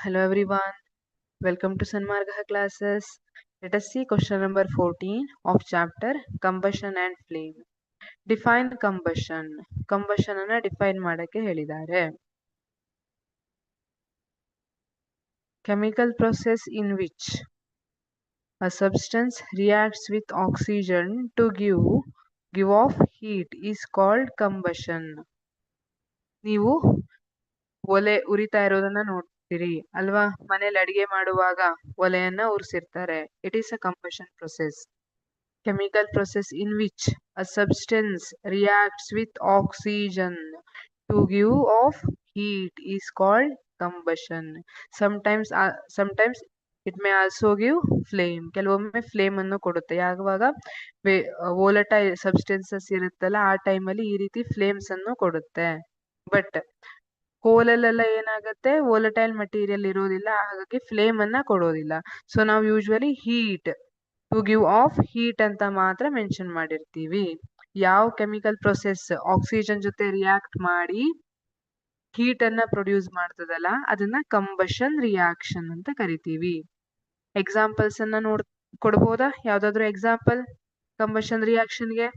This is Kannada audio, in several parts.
Hello everyone, welcome to Sanmarga classes. Let us see question number 14 of chapter Combustion and Flame. Define combustion. Combustion ಅನ್ನ ಡಿಫೈನ್ ಮಾಡಕ್ಕೆ ಹೇಳಿದ್ದಾರೆ. Chemical process in which a substance reacts with oxygen to give off heat is called combustion. ನೀವು ಒಲೆ ಉರಿತಾ ಇರೋದನ್ನ ನೋಡ್ತೀರಿ ಅಲ್ವಾ? ಮನೇಲಿ ಅಡಿಗೆ ಮಾಡುವಾಗ ಒಲೆಯನ್ನ ಉರಿಸಿರ್ತಾರೆ. It is a combustion process. Chemical process in which a substance reacts with oxygen to give off heat is called combustion. Sometimes it may also give flame. ಕೆಲವೊಮ್ಮೆ ಫ್ಲೇಮ್ ಅನ್ನು ಕೊಡುತ್ತೆ. ಯಾವಾಗ ವೋಲಟೈಲ್ ಸಬ್ಸ್ಟೆನ್ಸಸ್ ಇರುತ್ತಲ್ಲ ಆ ಟೈಮಲ್ಲಿ ಈ ರೀತಿ ಫ್ಲೇಮ್ಸ್ ಅನ್ನು ಕೊಡುತ್ತೆ. ಬಟ್ ಕೋಲಲ್ಲೆಲ್ಲ ಏನಾಗುತ್ತೆ, ವೋಲಟೈಲ್ ಮಟೀರಿಯಲ್ ಇರೋದಿಲ್ಲ, ಹಾಗಾಗಿ ಫ್ಲೇಮ್ ಅನ್ನ ಕೊಡೋದಿಲ್ಲ. ಸೊ ನಾವು usually heat to give off heat ಅಂತ ಮಾತ್ರ ಮೆನ್ಷನ್ ಮಾಡಿರ್ತೀವಿ. ಯಾವ ಕೆಮಿಕಲ್ ಪ್ರೊಸೆಸ್ ಆಕ್ಸಿಜನ್ ಜೊತೆ ರಿಯಾಕ್ಟ್ ಮಾಡಿ ಹೀಟ್ ಅನ್ನ ಪ್ರೊಡ್ಯೂಸ್ ಮಾಡ್ತದಲ್ಲ ಅದನ್ನ ಕಂಬಷನ್ ರಿಯಾಕ್ಷನ್ ಅಂತ ಕರಿತೀವಿ. ಎಕ್ಸಾಂಪಲ್ಸ್ ಅನ್ನ ಕೊಡ್ಬೋದಾ? ಯಾವ್ದಾದ್ರು ಎಕ್ಸಾಂಪಲ್ ಕಂಬಷನ್ ರಿಯಾಕ್ಷನ್ಗೆ?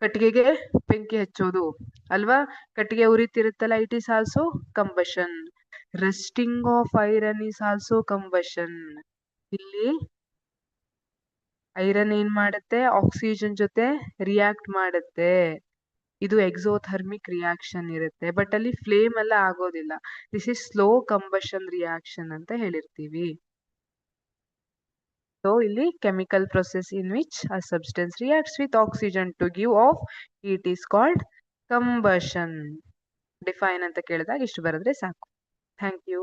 ಕಟ್ಟಿಗೆಗೆ ಬೆಂಕಿ ಹಚ್ಚೋದು ಅಲ್ವಾ? ಕಟ್ಟಿಗೆ ಉರಿತಿರುತ್ತಲ್ಲ, it is also combustion. Rusting of iron is also combustion. ಇಲ್ಲಿ ಐರನ್ ಏನ್ ಮಾಡುತ್ತೆ, ಆಕ್ಸಿಜನ್ ಜೊತೆ ರಿಯಾಕ್ಟ್ ಮಾಡುತ್ತೆ. ಇದು ಎಕ್ಸೋಥರ್ಮಿಕ್ ರಿಯಾಕ್ಷನ್ ಇರುತ್ತೆ, ಬಟ್ ಅಲ್ಲಿ ಫ್ಲೇಮ್ ಎಲ್ಲ ಆಗೋದಿಲ್ಲ. This is slow combustion reaction ಅಂತ ಹೇಳಿರ್ತೀವಿ. ಸೊ ಇಲ್ಲಿ chemical process in which a substance reacts with oxygen to give off heat is called combustion. Define ಅಂತ ಕೇಳಿದಾಗ ಇಷ್ಟು ಬರೆದ್ರೆ ಸಾಕು. Thank you.